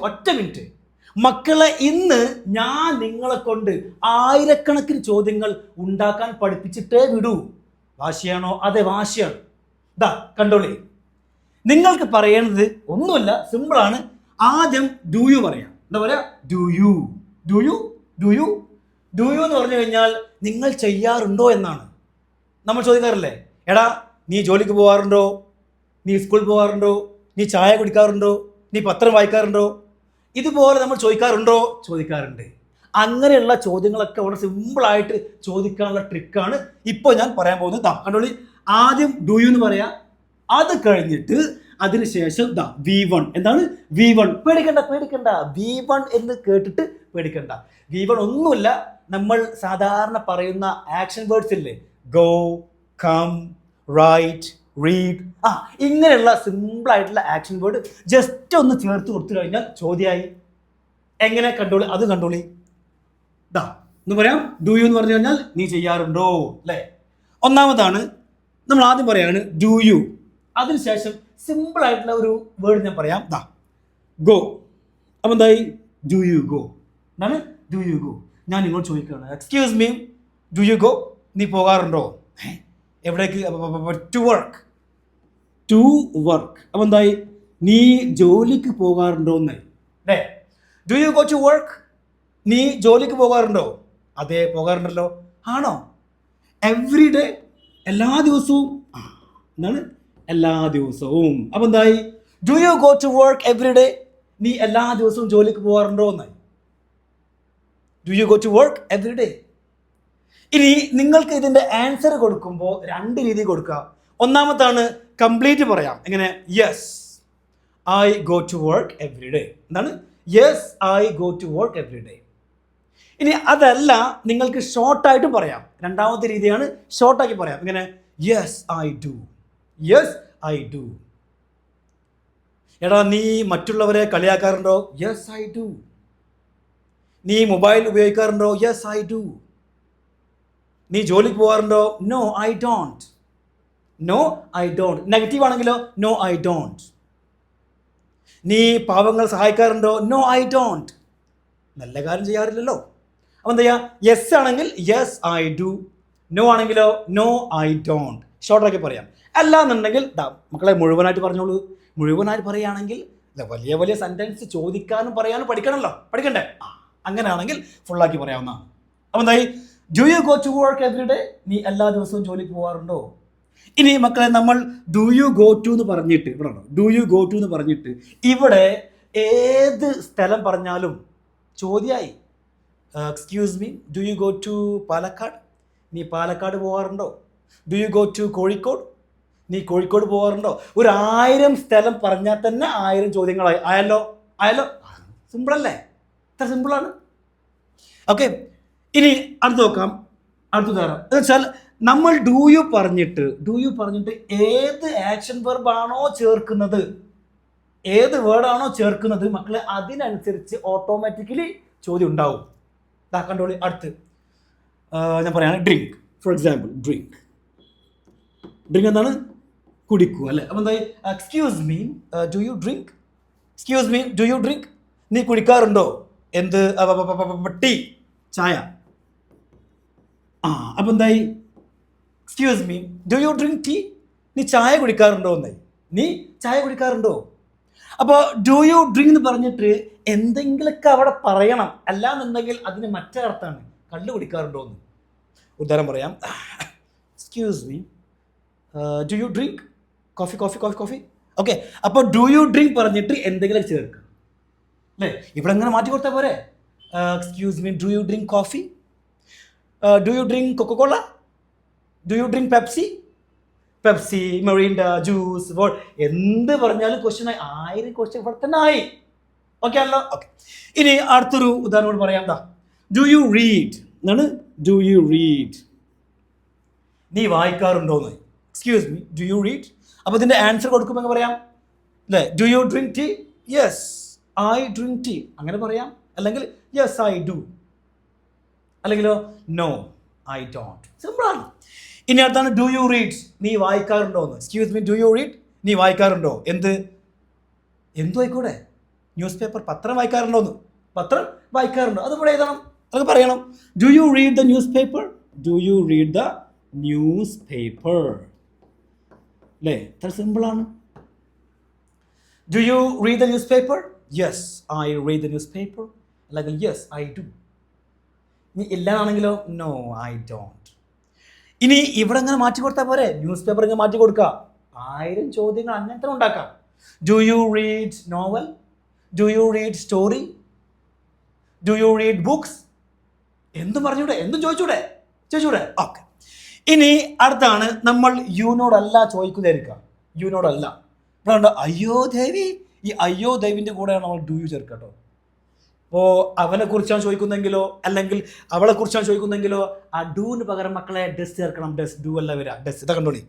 ഒറ്റ മിനിറ്റ്. മക്കളെ, ഇന്ന് ഞാൻ നിങ്ങളെ കൊണ്ട് ആയിരക്കണക്കിന് ചോദ്യങ്ങൾ ഉണ്ടാക്കാൻ പഠിപ്പിച്ചിട്ടേ വിടൂ. വാശിയാണോ? അതെ, വാശിയാണ്. ദാ കണ്ടോളി, നിങ്ങൾക്ക് പറയേണ്ടത് ഒന്നുമില്ല, സിമ്പിളാണ്. ആദ്യം ഡു യു പറയാം. എന്താ പറയാ? ഡു യു എന്ന് പറഞ്ഞു കഴിഞ്ഞാൽ നിങ്ങൾ ചെയ്യാറുണ്ടോ എന്നാണ്. നമ്മൾ ചോദിക്കാറില്ലേ, എടാ നീ ജോലിക്ക് പോകാറുണ്ടോ, നീ സ്കൂളിൽ പോകാറുണ്ടോ, നീ ചായ കുടിക്കാറുണ്ടോ, നീ പത്രം വായിക്കാറുണ്ടോ? ഇതുപോലെ നമ്മൾ ചോദിക്കാറുണ്ട്. അങ്ങനെയുള്ള ചോദ്യങ്ങളൊക്കെ വളരെ സിമ്പിളായിട്ട് ചോദിക്കാനുള്ള ട്രിക്കാണ് ഇപ്പോൾ ഞാൻ പറയാൻ പോകുന്നത്. കണ്ടോളി, ആദ്യം ഡു യു എന്ന് പറയാം. അത് കഴിഞ്ഞിട്ട് അതിനുശേഷം V1. എന്താണ് V1? പേടിക്കണ്ട. V1 എന്ന് കേട്ടിട്ട് പേടിക്കണ്ട. V1 ഒന്നുമില്ല, നമ്മൾ സാധാരണ പറയുന്ന ആക്ഷൻ വേർഡ്സ് ഇല്ലേ, ഗോ, കം, റൈറ്റ്, റീഡ്, ഇങ്ങനെയുള്ള സിമ്പിൾ ആയിട്ടുള്ള ആക്ഷൻ വേർഡ് ജസ്റ്റ് ഒന്ന് ചേർത്ത് കൊടുത്തു കഴിഞ്ഞാൽ ചോദ്യമായി. എങ്ങനെ? കണ്ടോളി, അത് കണ്ടോളി. എന്ന് പറയാം, ഡു യു എന്ന് പറഞ്ഞു കഴിഞ്ഞാൽ നീ ചെയ്യാറുണ്ടോ അല്ലേ. ഒന്നാമതാണ് നമ്മൾ ആദ്യം പറയാണ് ഡു യു. അതിനുശേഷം സിമ്പിൾ ആയിട്ടുള്ള ഒരു വേർഡ് ഞാൻ പറയാം, ഗോ. അപ്പം എന്തായി? Do you go. എന്താണ് ഡു യു ഗോ? ഞാൻ നിങ്ങളോട് ചോദിക്കുകയാണ്, excuse me, do you go? നീ പോകാറുണ്ടോ? എവിടേക്ക്? To work. അപ്പം എന്തായി? നീ ജോലിക്ക് പോകാറുണ്ടോ എന്നായി അല്ലേ. Do you go to work? നീ ജോലിക്ക് പോകാറുണ്ടോ? അതെ, പോകാറുണ്ടല്ലോ. ആണോ? എവ്രി ഡേ, എല്ലാ ദിവസവും. എന്താണ്? എല്ലാ ദിവസവും. അപ്പം എന്തായി? Do you go to work every day? നീ എല്ലാ ദിവസവും ജോലിക്ക് പോകാറുണ്ടോ എന്നായി. Do you go to work every day. ഇനി നിങ്ങൾക്ക് ഇതിന്റെ ആൻസർ കൊടുക്കുമ്പോൾ രണ്ട് രീതി കൊടുക്കുക. ഒന്നാമത്താണ് കംപ്ലീറ്റ് പറയാം. എങ്ങനെ? Yes I go to work every day. എന്താണ്? Yes I go to work every day. ഇനി അതല്ല, നിങ്ങൾക്ക് ഷോർട്ടായിട്ടും പറയാം. രണ്ടാമത്തെ രീതിയാണ് ഷോർട്ടാക്കി പറയാം. എങ്ങനെ? Yes I do. എടാ നീ മറ്റുള്ളവരെ കളിയാക്കാറുണ്ടോ? Yes I do. നീ മൊബൈൽ ഉപയോഗിക്കാറുണ്ടോ? Yes I do. നീ ജോലിക്ക് പോകാറുണ്ടോ? No I don't. നെഗറ്റീവ് ആണെങ്കിലോ? No I don't. നീ പാവങ്ങൾ സഹായിക്കാറുണ്ടോ? No I don't. നല്ല കാര്യം ചെയ്യാറില്ലല്ലോ. അപ്പം എന്താ ചെയ്യുക? യെസ് ആണെങ്കിൽ യെസ് ഐ ഡു, നോ ആണെങ്കിലോ നോ ഐ ഡോണ്ട്. ഷോർട്ടാക്കി പറയാം. അല്ല എന്നുണ്ടെങ്കിൽ മക്കളെ മുഴുവനായിട്ട് പറഞ്ഞോളൂ. മുഴുവനായിട്ട് പറയുകയാണെങ്കിൽ വലിയ വലിയ സെൻറ്റൻസ് ചോദിക്കാനും പറയാനും പഠിക്കണ്ടേ? അങ്ങനെയാണെങ്കിൽ ഫുള്ളാക്കി പറയാവുന്നതാണ്. അപ്പം എന്തായി? Do you go to work every day? നീ എല്ലാ ദിവസവും ജോലിക്ക് പോകാറുണ്ടോ? ഇനി മക്കളെ, നമ്മൾ ഡു യു ഗോ ടു എന്ന് പറഞ്ഞിട്ട് ഇവിടെ ഏത് സ്ഥലം പറഞ്ഞാലും ചോദ്യമായി. Excuse me, do you go to Palakkad? നീ പാലക്കാട് പോകാറുണ്ടോ? Do you go to Kozhikode? നീ കോഴിക്കോട് പോകാറുണ്ടോ? 1000 സ്ഥലം പറഞ്ഞാൽ തന്നെ 1000 ചോദ്യങ്ങളായി. ആയല്ലോ. സിമ്പിളല്ലേ? ഇത്ര സിമ്പിളാണ്. ഓക്കെ, ഇനി അടുത്ത് നോക്കാം. അടുത്ത ഉദാഹരണം എന്ന് വെച്ചാൽ നമ്മൾ ഡു യു പറഞ്ഞിട്ട് ഏത് ആക്ഷൻ വെർബാണോ ചേർക്കുന്നത്, ഏത് വേർഡാണോ ചേർക്കുന്നത് മക്കളെ, അതിനനുസരിച്ച് ഓട്ടോമാറ്റിക്കലി ചോദ്യം ഉണ്ടാവും. കണ്ടോളി. അടുത്ത് ഞാൻ പറയാണ് ഡ്രിങ്ക്. ഫോർ എക്സാമ്പിൾ, ഡ്രിങ്ക് എന്താണ്? കുടിക്കുക അല്ലേ. അപ്പം എന്തായി? Excuse me, do you drink? നീ കുടിക്കാറുണ്ടോ? എന്ത്? ടീ, ചായ. അപ്പം എന്തായി? Excuse me, do you drink tea? നീ ചായ കുടിക്കാറുണ്ടോ എന്നായി. അപ്പോൾ ഡു യു ഡ്രിങ്ക് എന്ന് പറഞ്ഞിട്ട് എന്തെങ്കിലുമൊക്കെ അവിടെ പറയണം. അല്ലാന്നുണ്ടെങ്കിൽ അതിന് മറ്റേ അർത്ഥമാണ്, കള്ളു കുടിക്കാറുണ്ടോ എന്ന്. ഉദാഹരണം പറയാം. Excuse me, do you drink coffee? Okay, അപ്പോൾ ഡു യു ഡ്രിങ്ക് പറഞ്ഞിട്ട് എന്തെങ്കിലും ചേർക്കുക അല്ലേ. ഇവിടെ എങ്ങനെ മാറ്റി കൊടുത്താൽ പോരെ? Excuse me, do you drink coffee? Do you drink Coca Cola? Do you drink Pepsi, Mirinda, juice, എന്ത് പറഞ്ഞാലും ക്വസ്റ്റ്യൻ ആയി. 1000 ക്വസ്റ്റ്യൻ ഇവിടെ തന്നെ ആയി. ഓക്കെ ആണല്ലോ. ഓക്കെ, ഇനി അടുത്തൊരു ഉദാഹരണം കൂടി പറയാം. Do you read? എന്താണ്? Do you read? നീ വായിക്കാറുണ്ടോ എന്ന്. Excuse me, do you read? അപ്പോൾ ഇതിൻ്റെ ആൻസർ കൊടുക്കുമ്പോൾ എങ്ങനെ പറയാം അല്ലേ? Do you drink tea? Yes I drink tea. അങ്ങനെ പറയാം. അല്ലെങ്കിൽ യെസ് ഐ ഡു, അല്ലെങ്കിലോ നോ ഐ ഡോണ്ട്. സിമ്പിളാണ്. ഇനി അടുത്താണ് ഡു യു റീഡ്? നീ വായിക്കാറുണ്ടോ എന്ന്. Excuse me, do you read? നീ വായിക്കാറുണ്ടോ? എന്തു ആയിക്കോട്ടെ. ന്യൂസ് പേപ്പർ, പത്രം വായിക്കാറുണ്ടോന്ന്? പത്രം വായിക്കാറുണ്ടോ? അത് ഇവിടെ എഴുതണം, അത് പറയണം. Do you read the news paper? Do you read the news paper? അല്ലേ? അത്ര സിമ്പിളാണ്. Do you read the news paper? Yes I read the news paper. അല്ലെങ്കിൽ യെസ് ഐ ഡു. ഇനി ഇല്ലാന്നാണെങ്കിലോ? No I don't. ഇനി ഇവിടെ ഇങ്ങനെ മാറ്റി കൊടുത്താൽ പോരെ? ന്യൂസ് പേപ്പർ ഇങ്ങനെ മാറ്റി കൊടുക്കുക. 1000 ചോദ്യങ്ങൾ അങ്ങനത്തെ ഉണ്ടാക്കാം. Do you read novel? Do you read story? Do you read books? എന്തും പറഞ്ഞൂടെ, എന്തും ചോദിച്ചൂടെ? ഓക്കെ. ഇനി അടുത്താണ് നമ്മൾ യുനോടല്ല ചോദിക്കുന്നതായിരിക്കുക. യുനോടല്ല. ഇവിടെ അയ്യോ ദേവി. ഈ അയ്യോ ദേവിൻ്റെ കൂടെയാണ് നമ്മൾ ഡു യു ചേർക്കുക കേട്ടോ. അപ്പോൾ അവനെ കുറിച്ചാണ് ചോദിക്കുന്നെങ്കിലോ അല്ലെങ്കിൽ അവളെ കുറിച്ചാണ് ചോദിക്കുന്നെങ്കിലോ ആ ഡൂന് പകരം മക്കളെ ഡസ് ചേർക്കണം. ഡസ്, ഡു അല്ല വരിക. ഡസ്. ഇതാ കണ്ടോളി.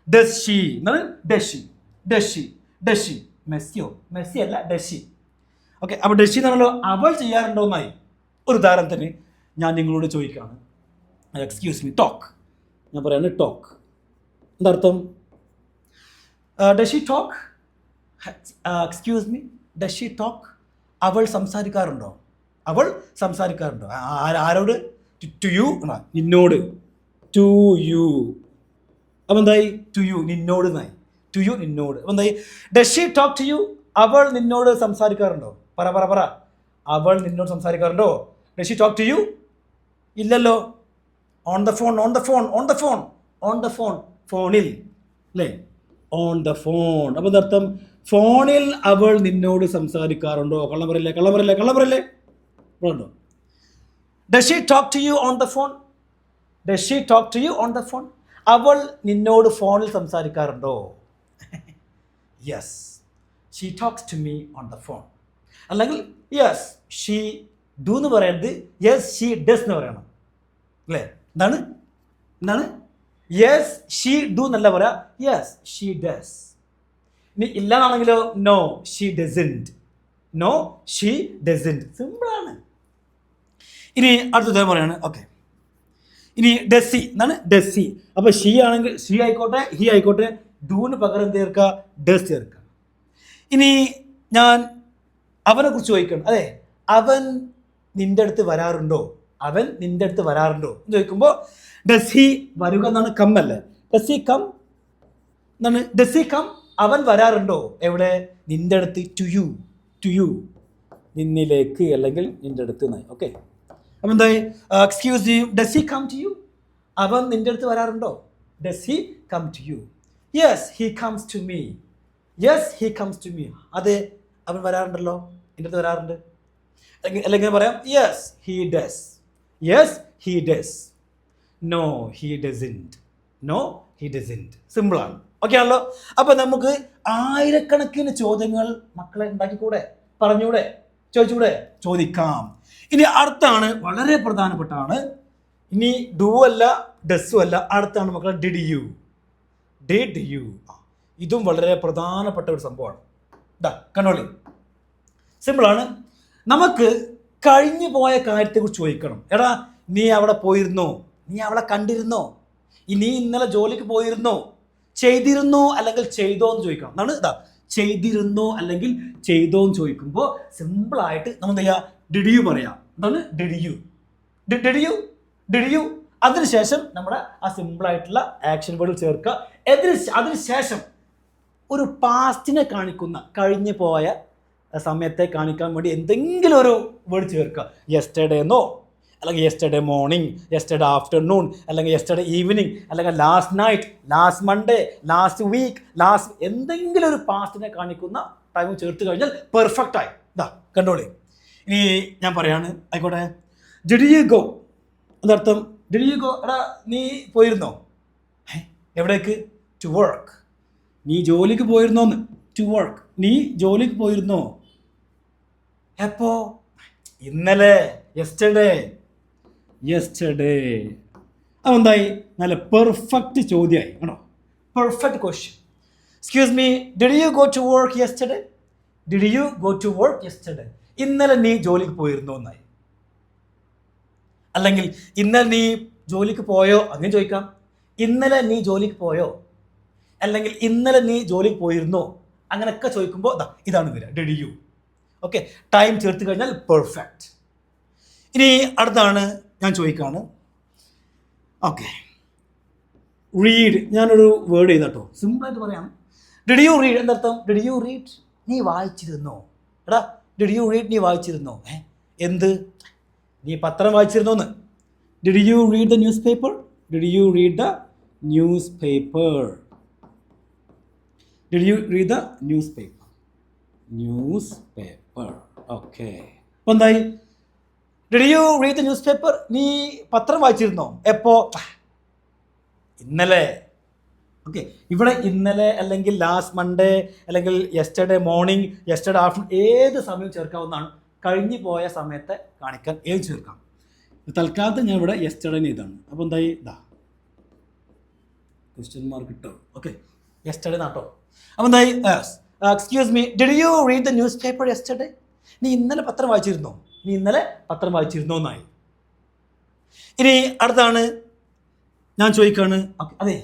ഡസ് ഷീ എന്നാണ്. ഡഷി. മെസ്സിയോ? മെസ്സി അല്ല, ഡഷി. ഓക്കെ. അപ്പോൾ ഡഷി എന്നാണല്ലോ അവൾ ചെയ്യാറുണ്ടോ എന്നായി. ഒരു ഉദാഹരണത്തിന് ഞാൻ നിങ്ങളോട് ചോദിക്കുകയാണ്, എക്സ്ക്യൂസ് മീ, ടോക്ക്. ഞാൻ പറയാണ് ടോക്ക്. എന്താർത്ഥം? Does she talk? Excuse me, does she talk? അവൾ സംസാരിക്കാറുണ്ടോ? ആരോട്? ടു യു, നിന്നോട്. To you. അപ്പം എന്തായി? ടു യു, നിന്നോട് എന്നായി. ടു യു, നിന്നോട്. അപ്പം എന്തായി? Does she talk to you? അവൾ നിന്നോട് സംസാരിക്കാറുണ്ടോ? പറ. അവൾ നിന്നോട് സംസാരിക്കാറുണ്ടോ? Does she talk to you? ഇല്ലല്ലോ. On the phone. ഫോണിൽ അല്ലേ? On the phone. അപ്പം എന്താർത്ഥം? ഫോണിൽ അവൾ നിന്നോട് സംസാരിക്കാറുണ്ടോ? കള്ളം പറയല്ലേ. ഉണ്ടോ? Does she talk to you on the phone? അവൾ നിന്നോട് ഫോണിൽ സംസാരിക്കാറുണ്ടോ? Yes she talks to me on the phone. അല്ലെങ്കിൽ യെസ് ഷീ ഡു എന്ന് പറയരുത്, യെസ് ഷീ ഡസ് എന്ന് പറയണം. അല്ലേ? എന്താണ്? യെസ് ഷീ ഡു എന്നല്ല പറയാ, യെസ് ഷീ ഡസ്. ഇനി ഇല്ലാന്നാണെങ്കിലോ? No she doesn't. സിമ്പിളാണ്. ഇനി അടുത്ത പറയാണ്. ഓക്കെ. ഇനി ഡസ്സി എന്നാണ്. ഡസ്സി. അപ്പോൾ ഷീ ആണെങ്കിൽ ഷീ ആയിക്കോട്ടെ, ഹി ആയിക്കോട്ടെ, ഡൂന് പകരം എന്ത് ചേർക്കുക? ഡസ് ചേർക്കുക. ഇനി ഞാൻ അവനെ കുറിച്ച് ചോദിക്കണം. അതെ, അവൻ നിൻ്റെ അടുത്ത് വരാറുണ്ടോ എന്ന് ചോദിക്കുമ്പോൾ ഡസ് ഹി വരുക എന്നാണ്. കം അല്ലേ? ഡസ് ഹി കം എന്നാണ്. Does he come? അവൻ വരാറുണ്ടോ? എവിടെ? നിൻ്റെ അടുത്ത്. ടു യു, നിന്നിലേക്ക് അല്ലെങ്കിൽ നിൻ്റെ അടുത്ത് എന്നായി. ഓക്കെ. അപ്പം എന്തായി? Excuse you, does he come to you? അവൻ നിൻ്റെ അടുത്ത് വരാറുണ്ടോ? Does he come to you? Yes he comes to me. അതെ, അവൻ വരാറുണ്ടല്ലോ, എൻ്റെ അടുത്ത് വരാറുണ്ട്. അല്ലെങ്കിൽ പറയാം yes he does. No he doesn't. സിമ്പിളാണ്. ഓക്കെ ആണല്ലോ? അപ്പം നമുക്ക് 1000കണക്കിന് ചോദ്യങ്ങൾ മക്കളെ ഉണ്ടാക്കിക്കൂടെ? പറഞ്ഞൂടെ? ചോദിക്കാം. ഇനി അടുത്താണ് വളരെ പ്രധാനപ്പെട്ടാണ്. ഇനി ഡു അല്ല, ഡസ്സും അല്ല. അടുത്താണ് മക്കളെ ഡിഡ് യു. ഇതും വളരെ പ്രധാനപ്പെട്ട ഒരു സംഭവമാണ്. കണ്ടോളി. സിമ്പിളാണ്. നമുക്ക് കഴിഞ്ഞു പോയ കാര്യത്തെക്കുറിച്ച് ചോദിക്കണം. എടാ, നീ അവിടെ പോയിരുന്നോ? നീ അവളെ കണ്ടിരുന്നോ? നീ ഇന്നലെ ജോലിക്ക് പോയിരുന്നോ? ചെയ്തിരുന്നോ അല്ലെങ്കിൽ ചെയ്തോ എന്ന് ചോദിക്കണം. എന്നാണ് ചെയ്തിരുന്നോ അല്ലെങ്കിൽ ചെയ്തോ എന്ന് ചോദിക്കുമ്പോൾ സിമ്പിളായിട്ട് നമ്മൾ എന്താ ചെയ്യുക? ഡിഡ് യു പറയാം. എന്താണ്? Did U. അതിനുശേഷം നമ്മുടെ ആ സിമ്പിളായിട്ടുള്ള ആക്ഷൻ വേർഡ് ചേർക്കുക. അതിനുശേഷം ഒരു പാസ്റ്റിനെ കാണിക്കുന്ന, കഴിഞ്ഞു പോയ സമയത്തെ കാണിക്കാൻ വേണ്ടി എന്തെങ്കിലും ഒരു വേർഡ് ചേർക്കുക. യെസ്റ്റർഡേ എന്നോ, അല്ലെങ്കിൽ യെസ്റ്റർഡേ മോർണിംഗ്, യെസ്റ്റർഡേ ആഫ്റ്റർനൂൺ, അല്ലെങ്കിൽ യെസ്റ്റർഡേ ഈവനിങ്, അല്ലെങ്കിൽ last night, last Monday, last week, എന്തെങ്കിലും ഒരു പാസ്റ്റിനെ കാണിക്കുന്ന ടൈം ചേർത്ത് കഴിഞ്ഞാൽ പെർഫെക്റ്റ് ആയി. കണ്ടോളി. ഇനി ഞാൻ പറയാണ്, ആയിക്കോട്ടെ. Did you go? അതർത്ഥം ഡിഡ് യു ഗോ? എടാ, നീ പോയിരുന്നോ? എവിടേക്ക്? To work. നീ ജോലിക്ക് പോയിരുന്നോന്ന്. To work. നീ ജോലിക്ക് പോയിരുന്നോ? എപ്പോ? ഇന്നലെ. യെസ്റ്റർഡേ. അതെന്തായി? നല്ല പെർഫെക്റ്റ് ചോദ്യമായി. ആണോ? Perfect question. Excuse me, did you go to work yesterday? ഇന്നലെ നീ ജോലിക്ക് പോയിരുന്നോ എന്നായി. അല്ലെങ്കിൽ ഇന്നലെ നീ ജോലിക്ക് പോയോ? അങ്ങനെ ചോദിക്കാം. ഇന്നലെ നീ ജോലിക്ക് പോയോ? അല്ലെങ്കിൽ ഇന്നലെ നീ ജോലിക്ക് പോയിരുന്നോ? അങ്ങനെയൊക്കെ ചോദിക്കുമ്പോൾ ഇതാണ് വരിക. Did you. ഓക്കെ, ടൈം ചേർത്ത് കഴിഞ്ഞാൽ പെർഫെക്റ്റ്. ഇനി അടുത്താണ് ഞാൻ ചോദിക്കുകയാണ്. Okay, read. ഞാനൊരു വേർഡ് ചെയ്താട്ടോ, സിമ്പിളായിട്ട് പറയാം. ഡിഡ് യു റീഡ് എന്നർത്ഥം. ഡിഡ് യു റീഡ്, നീ വായിച്ചിരുന്നോ. എടാ, ഡിഡ് യു റീഡ്, നീ വായിച്ചിരുന്നോ. എന്ത്, നീ പത്രം വായിച്ചിരുന്നോന്ന്. Did you read the news paper. Did you read the news paper. Did you read the news paper. News paper. Okay, അപ്പോൾ എന്തായി. Did you read the news paper, നീ പത്രം വായിച്ചിരുന്നോ. എപ്പോ, ഇന്നലെ. ഓക്കെ, ഇവിടെ ഇന്നലെ അല്ലെങ്കിൽ ലാസ്റ്റ് മൺഡേ അല്ലെങ്കിൽ യെസ്റ്റർഡേ മോർണിംഗ്, യെസ്റ്റർഡേ ആഫ്റ്റർനൂൺ, ഏത് സമയവും ചേർക്കാവുന്നതാണ്. കഴിഞ്ഞു പോയ സമയത്തെ കാണിക്കാൻ ഏത് ചേർക്കാം. തൽക്കാലത്ത് ഞാൻ ഇവിടെ യെസ്റ്റർഡേ ഇതാണ്. അപ്പോൾ എന്തായി, ഇതാ ക്വസ്റ്റ്യൻ മാർക്ക് ഇട്ടോ. ഓക്കെ, യെസ്റ്റർഡേ നാട്ടോ. അപ്പോൾ എന്തായി, excuse me, did you read the news paper yesterday, നീ ഇന്നലെ പത്രം വായിച്ചിരുന്നോ. നീ ഇന്നലെ പത്രം വായിച്ചിരുന്നോ എന്നായി. ഇനി അടുത്താണ് ഞാൻ ചോദിക്കുകയാണ്. ഓക്കെ, അതെ,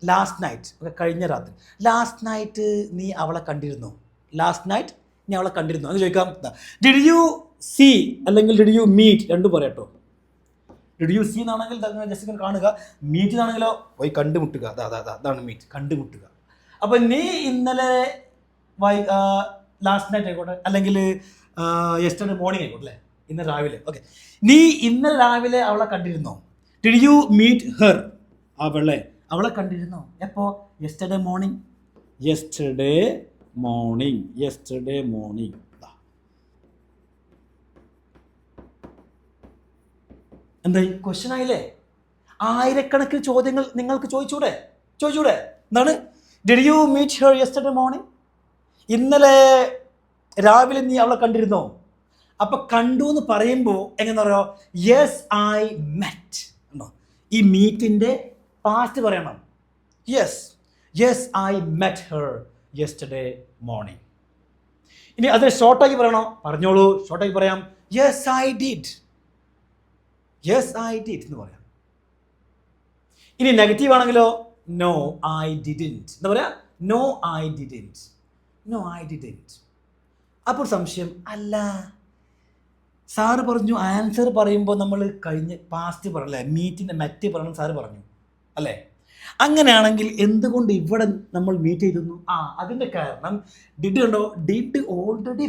ലാസ്റ്റ് നൈറ്റ്, ഓക്കെ, കഴിഞ്ഞ രാത്രി. ലാസ്റ്റ് നൈറ്റ് നീ അവളെ കണ്ടിരുന്നോ. ലാസ്റ്റ് നൈറ്റ് നീ അവളെ കണ്ടിരുന്നോ എന്ന് ചോദിക്കാം. ഡിഡ് യു സീ അല്ലെങ്കിൽ ഡിഡ് യു മീറ്റ്, രണ്ടും പറയാട്ടോ. ഡിഡ് യു സീ എന്നാണെങ്കിൽ ജസ്റ്റ് ഇങ്ങനെ കാണുക, മീറ്റ് എന്നാണെങ്കിലോ പോയി കണ്ടുമുട്ടുക. അതാണ് മീറ്റ്, കണ്ടുമുട്ടുക. അപ്പം നീ ഇന്നലെ ലാസ്റ്റ് നൈറ്റ് ആയിക്കോട്ടെ, അല്ലെങ്കിൽ യെസ്റ്റർഡേ മോർണിംഗ് ആയിക്കോട്ടെ, അല്ലേ, ഇന്ന് രാവിലെ. ഓക്കെ, നീ ഇന്നലെ രാവിലെ അവളെ കണ്ടിരുന്നോ. ഡിഡ് യു മീറ്റ് ഹെർ, അവളെ കണ്ടിരുന്നോ. എപ്പോ, yesterday morning. Yesterday morning. Yesterday morning. എന്തായി, ക്വസ്റ്റ്യൻ ആയില്ലേ. ആയിരക്കണക്കിന് ചോദ്യങ്ങൾ നിങ്ങൾക്ക് ചോദിച്ചൂടെ. എന്താണ്, did you meet her yesterday morning, ഇന്നലെ രാവിലെ നീ അവളെ കണ്ടിരുന്നോ. അപ്പൊ കണ്ടു എന്ന് പറയുമ്പോൾ എങ്ങനെ പറയാ, യെസ് ഐ മെറ്റ്. ഈ മീറ്റിന്റെ പാസ്റ്റ് പറയണം. Yes I met her yesterday morning. ഇനി അത് ഷോർട്ടാക്കി പറയണോ, പറഞ്ഞോളൂ, ഷോർട്ടാക്കി പറയാം. യെസ് ഐ ഡിഡ് എന്ന് പറയാം. ഇനി നെഗറ്റീവ് ആണെങ്കിലോ, നോ ഐ ഡിഡൻറ്റ് എന്താ പറയാ, നോ ഐ ഡിഡൻറ്റ്. അപ്പോൾ സംശയം, അല്ല സാറ് പറഞ്ഞു ആൻസർ പറയുമ്പോൾ നമ്മൾ കഴിഞ്ഞ് പാസ്റ്റ് പറയല്ലേ, മീറ്റിൻ്റെ മെറ്റ് പറയണം സാറ് പറഞ്ഞു അല്ലേ. അങ്ങനെയാണെങ്കിൽ എന്തുകൊണ്ട് ഇവിടെ നമ്മൾ മീറ്റ് ചെയ്തിരുന്നു. അതിൻ്റെ കാരണം ഡിഡ് കണ്ടോ, ഡിഡ് ഓൾറെഡി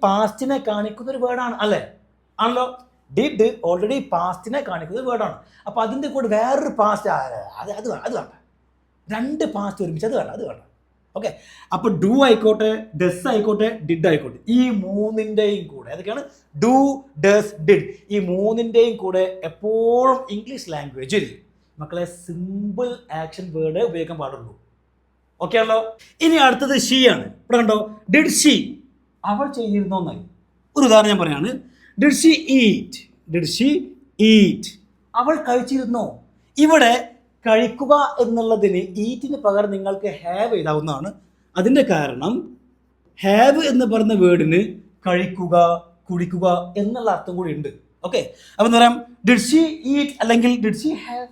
പാസ്റ്റിനെ കാണിക്കുന്ന ഒരു വേർഡാണ് അല്ലേ, ആണല്ലോ. ഡിഡ് ഓൾറെഡി പാസ്റ്റിനെ കാണിക്കുന്ന ഒരു വേർഡാണ്. അപ്പോൾ അതിൻ്റെ കൂടെ വേറൊരു പാസ്റ്റ് അത് വേണ്ട, രണ്ട് പാസ്റ്റ് ഒരുമിച്ച് അത് വേണ്ട. ഓക്കെ, അപ്പോൾ ഡു ആയിക്കോട്ടെ, ഡസ് ആയിക്കോട്ടെ, ഡിഡ് ആയിക്കോട്ടെ, ഈ മൂന്നിൻ്റെയും കൂടെ ഏതൊക്കെയാണ്, ഡു, ഡസ്, ഡിഡ്, ഈ മൂന്നിൻ്റെയും കൂടെ എപ്പോഴും ഇംഗ്ലീഷ് ലാംഗ്വേജിൽ മക്കളെ സിമ്പിൾ ആക്ഷൻ വേർഡ് ഉപയോഗിക്കാൻ പാടുള്ളൂ. ഓക്കെ ആണല്ലോ. ഇനി അടുത്തത് ഷീ ആണ്. ഇവിടെ കണ്ടോ, ഡിഡ് ഷീ, അവൾ ചെയ്തിരുന്നോ എന്നായി. ഒരു ഉദാഹരണം ഞാൻ പറയാണ്. ഡിഡ് ഷീ ഈറ്റ്, അവൾ കഴിച്ചിരുന്നോ. ഇവിടെ കഴിക്കുക എന്നുള്ളതിന് ഈറ്റിന് പകരം നിങ്ങൾക്ക് ഹാവ് എഴുതാവുന്നതാണ്. അതിൻ്റെ കാരണം ഹാവ് എന്ന് പറയുന്ന വേർഡിന് കഴിക്കുക, കുടിക്കുക എന്നുള്ള അർത്ഥം കൂടി ഉണ്ട്. ഓക്കെ, അപ്പം എന്താ പറയാം, ഡിഡ് ഷീ ഈറ്റ് അല്ലെങ്കിൽ ഡിഡ് ഷീ ഹാവ്,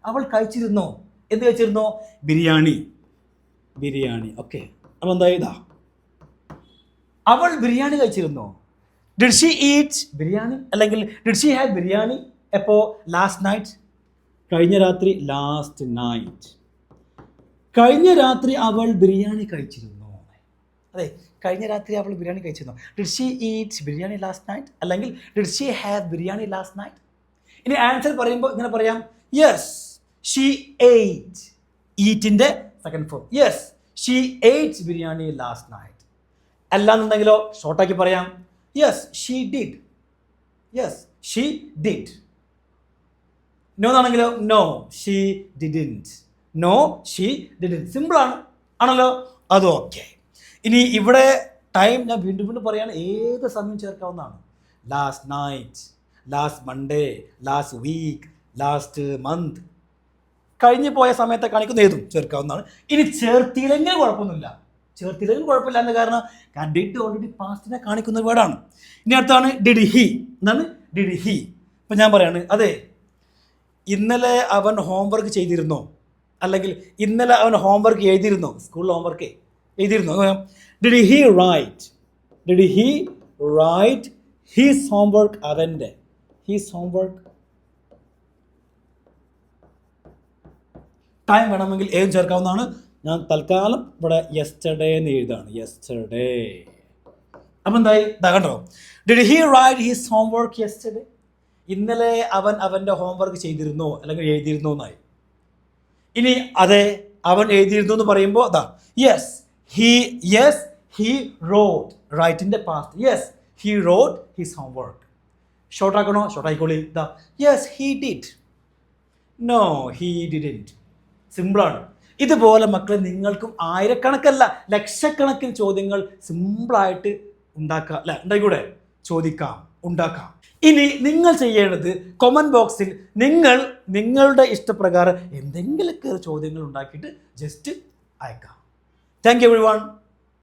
അവൾ കഴിച്ചിരുന്നോ. എന്ത് കഴിച്ചിരുന്നോ, ബിരിയാണി. ഓക്കെ, അപ്പം എന്താ ഇതാ, അവൾ ബിരിയാണി കഴിച്ചിരുന്നോ. ഡിഡ് ഷീ ഈറ്റ് ബിരിയാണി അല്ലെങ്കിൽ ഡിഡ് ഷീ ഹാവ് ബിരിയാണി. എപ്പോ, ലാസ്റ്റ് നൈറ്റ്, കഴിഞ്ഞ രാത്രി, ലാസ്റ്റ് നൈറ്റ്. കഴിഞ്ഞ രാത്രി അവൾ ബിരിയാണി കഴിച്ചിരുന്നു. അതെ, കഴിഞ്ഞ രാത്രി അവൾ ബിരിയാണി കഴിച്ചിരുന്നു. Did she eat biryani last night അല്ലെങ്കിൽ did she have biryani last night. ഇനി ആൻസർ പറയുമ്പോൾ ഇങ്ങനെ പറയാം, യെസ് ഷീ എയ്റ്റ്, ഈറ്റിൻ്റെ second form. Yes she ate biryani last night. അല്ലാന്നുണ്ടെങ്കിലോ ഷോർട്ടാക്കി പറയാം, യെസ് ഷീ ഡിഡ്. നോ എന്നാണെങ്കിലോ, നോ ഷീ ഡിഡിൻറ്റ്. സിമ്പിളാണ് ആണല്ലോ, അത് ഓക്കെ. ഇനി ഇവിടെ ടൈം ഞാൻ വീണ്ടും പറയാണ്, ഏത് സമയം ചേർക്കാവുന്നതാണ്. Last night, last Monday, last week, last month, കഴിഞ്ഞു പോയ സമയത്തെ കാണിക്കുന്ന ഏതും ചേർക്കാവുന്നതാണ്. ഇനി ചേർത്തിയില്ലെങ്കിൽ കുഴപ്പമില്ല എന്ന് കാരണം ഡിഡ് ഓൾറെഡി പാസ്റ്റിനെ കാണിക്കുന്ന വേർഡാണ്. ഇനി അടുത്താണ് ഡിഡ് ഹി. എന്താണ് ഡിഡ് ഹി. ഇപ്പം ഞാൻ പറയാണ്, അതെ ഇന്നലെ അവൻ ഹോംവർക്ക് ചെയ്തിരുന്നോ അല്ലെങ്കിൽ ഇന്നലെ അവൻ ഹോംവർക്ക് എഴുതിയിരുന്നോ. സ്കൂളിൽ ഹോംവർക്ക് എഴുതിയിരുന്നു. Did he right his homework? അവൻ്റെ ഹിസ് ഹോംവർക്ക്. ടൈം വേണമെങ്കിൽ ഏതും ചേർക്കാവുന്നതാണ്. ഞാൻ തൽക്കാലം ഇവിടെ യെസ്റ്റർഡേ എന്ന് എഴുതാണ്. യെസ്റ്റർഡേ. അപ്പം എന്തായി? ഇതാ കണ്ടോ, did he right his homework yesterday? ഇന്നലെ അവൻ അവൻ്റെ ഹോംവർക്ക് ചെയ്തിരുന്നോ അല്ലെങ്കിൽ എഴുതിയിരുന്നോ എന്നായി. ഇനി അതെ, അവൻ എഴുതിയിരുന്നു എന്ന് പറയുമ്പോൾ അതാ യെസ് ഹി റോട്ട്. റൈറ്റിൻ്റെ past. Yes he wrote his homework. Short ആക്കണോ? ഷോർട്ട് ആയിക്കോളി. ഇതാ yes he did. No he didn't. സിമ്പിളാണ്. ഇതുപോലെ മക്കളെ നിങ്ങൾക്കും ആയിരക്കണക്കല്ല ലക്ഷക്കണക്കിന് ചോദ്യങ്ങൾ സിമ്പിളായിട്ട് ഉണ്ടാക്കാം, അല്ല ഉണ്ടായിക്കൂടെ? ചോദിക്കാം, ഉണ്ടാക്കാം. ഇനി നിങ്ങൾ ചെയ്യേണ്ടത് കമൻറ്റ് ബോക്സിൽ നിങ്ങളുടെ ഇഷ്ടപ്രകാരം എന്തെങ്കിലുമൊക്കെ ചോദ്യങ്ങൾ ഉണ്ടാക്കിയിട്ട് ജസ്റ്റ് അയക്കാം. Thank you everyone.